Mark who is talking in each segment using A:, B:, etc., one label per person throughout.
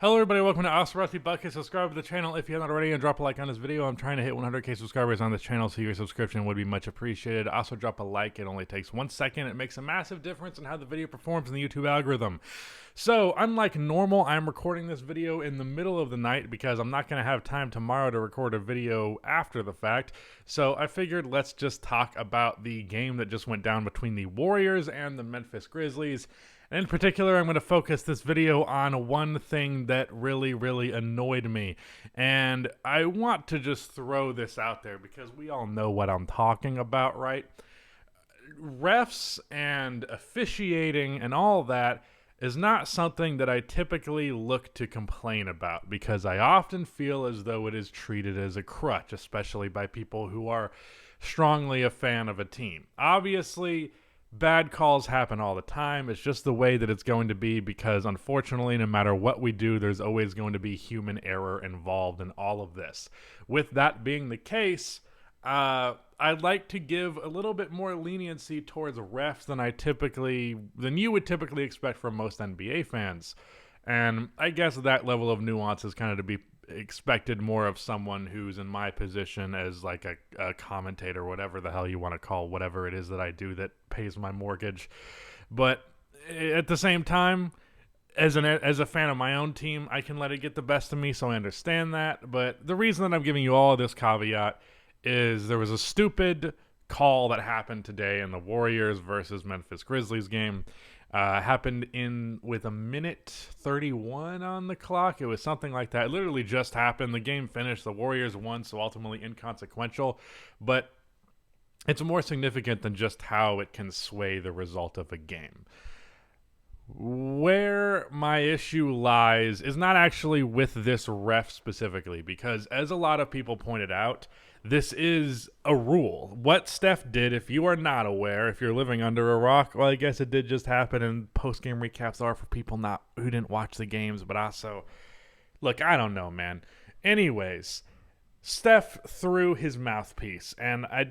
A: Hello everybody, welcome to Osrati Bucket. Subscribe to the channel if you haven't already and drop a like on this video. I'm trying to hit 100k subscribers on this channel, so your subscription would be much appreciated. Also drop a like, it only takes 1 second. It makes a massive difference in how the video performs in the YouTube algorithm. So, unlike normal, I'm recording this video in the middle of the night because I'm not going to have time tomorrow to record a video after the fact. So I figured let's just talk about the game that just went down between the Warriors and the Memphis Grizzlies. In particular, I'm going to focus this video on one thing that really annoyed me. And I want to just throw this out there because we all know what I'm talking about, right? Refs and officiating and all that is not something that I typically look to complain about because I often feel as though it is treated as a crutch, especially by people who are strongly a fan of a team. Obviously, bad calls happen all the time. It's just the way that it's going to be because, unfortunately, no matter what we do, there's always going to be human error involved in all of this. With that being the case, I'd like to give a little bit more leniency towards refs than you would typically expect from most NBA fans. And I guess that level of nuance is kind of to be expected more of someone who's in my position as like a commentator, whatever the hell you want to call whatever it is that I do that pays my mortgage. But at the same time, as a fan of my own team, I can let it get the best of me, so I understand that. But the reason that I'm giving you all of this caveat is there was a stupid call that happened today in the Warriors versus Memphis Grizzlies game. Happened in with a minute 31 on the clock. It was something like that. It literally just happened. The game finished. The Warriors won, so ultimately inconsequential. But it's more significant than just how it can sway the result of a game. Where my issue lies is not actually with this ref specifically, because as a lot of people pointed out, this is a rule. What Steph did, if you are not aware, if you're living under a rock, well, I guess it did just happen, and post-game recaps are for people who didn't watch the games, but also, look, I don't know, man. Anyways, Steph threw his mouthpiece, and I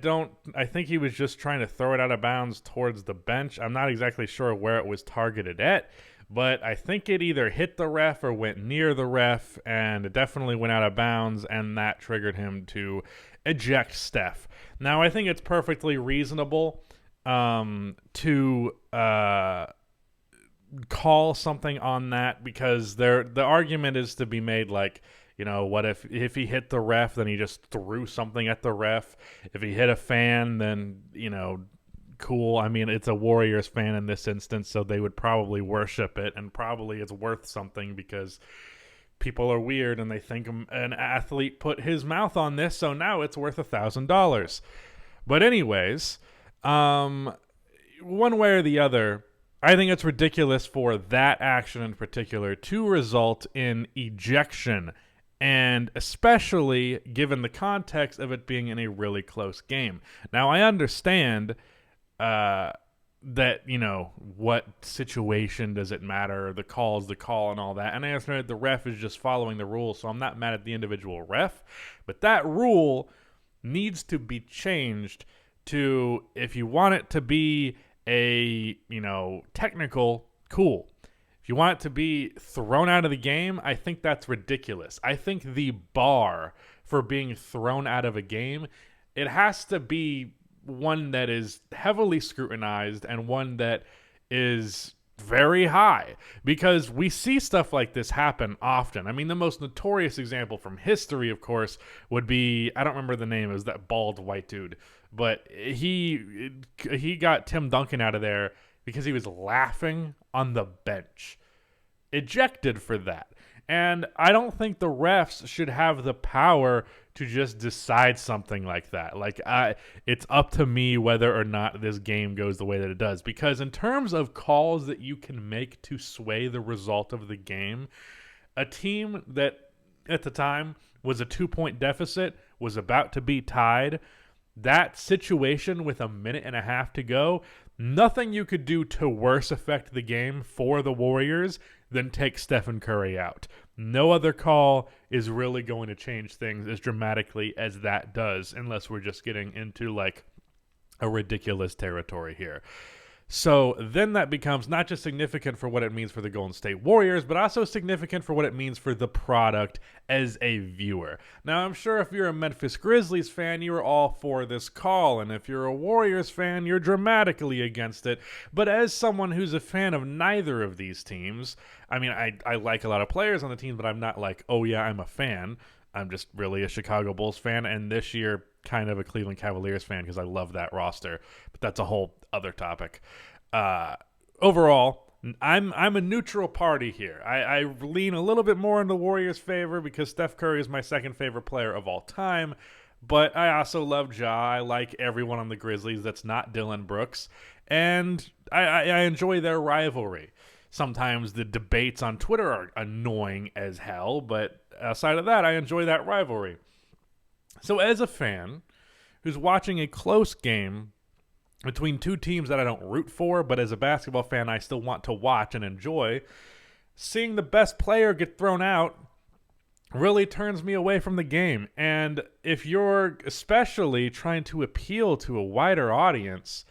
A: think he was just trying to throw it out of bounds towards the bench. I'm not exactly sure where it was targeted at, but I think it either hit the ref or went near the ref, and it definitely went out of bounds, and that triggered him to eject Steph. Now, I think it's perfectly reasonable to call something on that because the argument is to be made like, you know, what if he hit the ref, then he just threw something at the ref? If he hit a fan, then, you know, cool. I mean, it's a Warriors fan in this instance, so they would probably worship it, and probably it's worth something because people are weird and they think an athlete put his mouth on this, so now it's worth $1,000. But anyways, one way or the other, I think it's ridiculous for that action in particular to result in ejection, and especially given the context of it being in a really close game. Now, I understand that, you know, what situation does it matter? The call is the call and all that. And I understand that the ref is just following the rules, so I'm not mad at the individual ref. But that rule needs to be changed to, if you want it to be a, you know, technical, cool. If you want it to be thrown out of the game, I think that's ridiculous. I think the bar for being thrown out of a game, it has to be one that is heavily scrutinized and one that is very high, because we see stuff like this happen often. I mean, the most notorious example from history, of course, would be, I don't remember the name, it was that bald white dude, but he got Tim Duncan out of there because he was laughing on the bench. Ejected for that. And I don't think the refs should have the power to just decide something like that. Like, it's up to me whether or not this game goes the way that it does. Because in terms of calls that you can make to sway the result of the game, a team that at the time was a 2-point deficit, was about to be tied, that situation with a minute and a half to go, nothing you could do to worse affect the game for the Warriors than take Stephen Curry out. No other call is really going to change things as dramatically as that does, unless we're just getting into like a ridiculous territory here. So then that becomes not just significant for what it means for the Golden State Warriors, but also significant for what it means for the product as a viewer. Now, I'm sure if you're a Memphis Grizzlies fan, you're all for this call. And if you're a Warriors fan, you're dramatically against it. But as someone who's a fan of neither of these teams, I mean, I like a lot of players on the team, but I'm not like, oh yeah, I'm a fan. I'm just really a Chicago Bulls fan, and this year kind of a Cleveland Cavaliers fan because I love that roster. But that's a whole other topic. Overall, I'm a neutral party here. I lean a little bit more in the Warriors' favor because Steph Curry is my second favorite player of all time. But I also love Ja. I like everyone on the Grizzlies that's not Dylan Brooks. And I enjoy their rivalry. Sometimes the debates on Twitter are annoying as hell, but outside of that, I enjoy that rivalry. So as a fan who's watching a close game between two teams that I don't root for, but as a basketball fan, I still want to watch and enjoy, seeing the best player get thrown out really turns me away from the game. And if you're especially trying to appeal to a wider audience,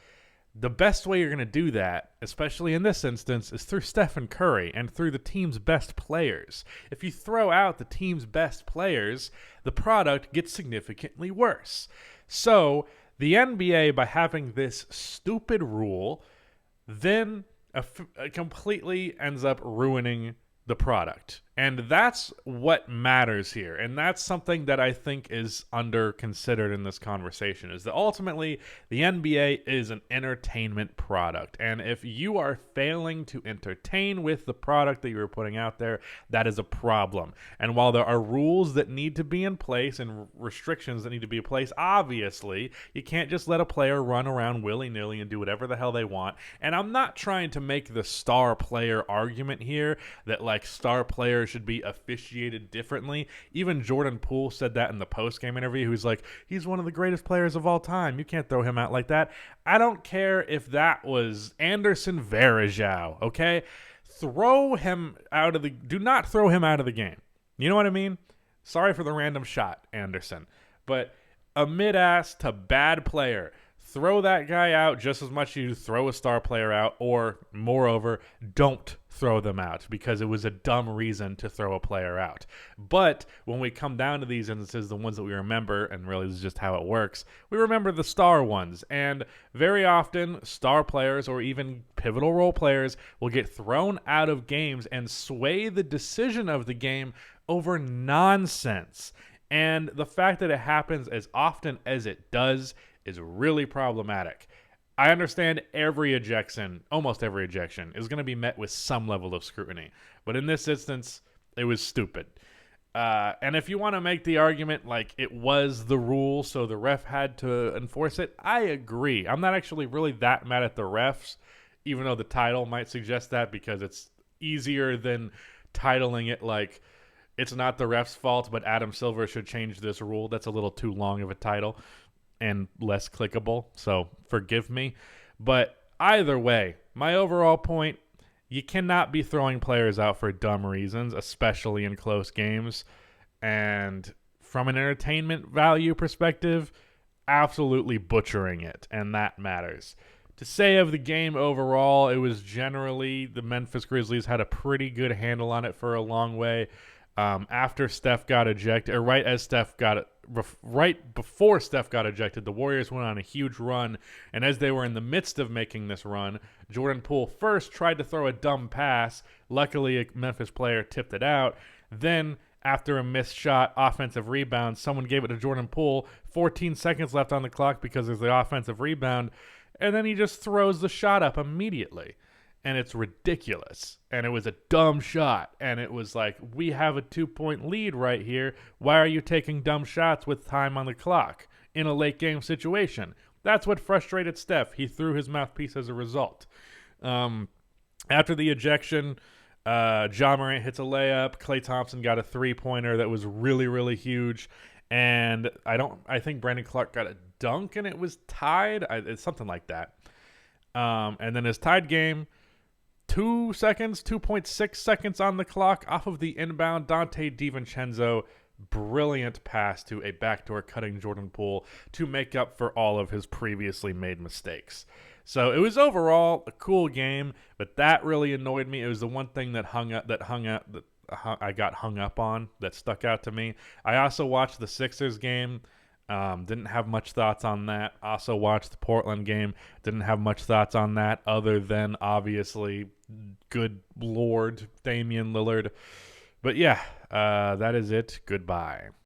A: the best way you're going to do that, especially in this instance, is through Stephen Curry and through the team's best players. If you throw out the team's best players, the product gets significantly worse. So the NBA, by having this stupid rule, then completely ends up ruining the product. And that's what matters here. And that's something that I think is under considered in this conversation, is that ultimately the NBA is an entertainment product. And if you are failing to entertain with the product that you're putting out there, that is a problem. And while there are rules that need to be in place and restrictions that need to be in place, obviously, you can't just let a player run around willy-nilly and do whatever the hell they want. And I'm not trying to make the star player argument here that like star players should be officiated differently. Even Jordan Poole said that in the post-game interview. He was like, he's one of the greatest players of all time. You can't throw him out like that. I don't care if that was Anderson Varejao, okay? Throw him out of the... Do not throw him out of the game. You know what I mean? Sorry for the random shot, Anderson. But a mid-ass to bad player, throw that guy out just as much as you throw a star player out, or moreover, don't throw them out because it was a dumb reason to throw a player out. But when we come down to these instances, the ones that we remember, and really this is just how it works, we remember the star ones. And very often, star players or even pivotal role players will get thrown out of games and sway the decision of the game over nonsense. And the fact that it happens as often as it does is really problematic. I understand almost every ejection, is going to be met with some level of scrutiny. But in this instance, it was stupid. And if you want to make the argument like it was the rule, so the ref had to enforce it, I agree. I'm not actually really that mad at the refs, even though the title might suggest that, because it's easier than titling it like it's not the ref's fault, but Adam Silver should change this rule. That's a little too long of a title and less clickable, so forgive me. But either way, my overall point, you cannot be throwing players out for dumb reasons, especially in close games. And from an entertainment value perspective, absolutely butchering it, and that matters. To say of the game overall, it was generally the Memphis Grizzlies had a pretty good handle on it for a long way. After Steph got ejected, or right before Steph got ejected, the Warriors went on a huge run, and as they were in the midst of making this run, Jordan Poole first tried to throw a dumb pass. Luckily, a Memphis player tipped it out. Then, after a missed shot, offensive rebound, someone gave it to Jordan Poole, 14 seconds left on the clock because of the offensive rebound, and then he just throws the shot up immediately. And it's ridiculous. And it was a dumb shot. And it was like, we have a 2-point lead right here. Why are you taking dumb shots with time on the clock in a late game situation? That's what frustrated Steph. He threw his mouthpiece as a result. After the ejection, Ja Morant hits a layup. Klay Thompson got a 3-pointer that was really, really huge. And I think Brandon Clark got a dunk and it was tied. It's something like that. And then his tied game, 2.6 seconds on the clock off of the inbound Dante DiVincenzo brilliant pass to a backdoor cutting Jordan Poole to make up for all of his previously made mistakes. So it was overall a cool game, but that really annoyed me. It was the one thing that I got hung up on, that stuck out to me. I also watched the Sixers game. Didn't have much thoughts on that. Also watched the Portland game. Didn't have much thoughts on that, other than obviously, good Lord, Damian Lillard. But yeah, that is it. Goodbye.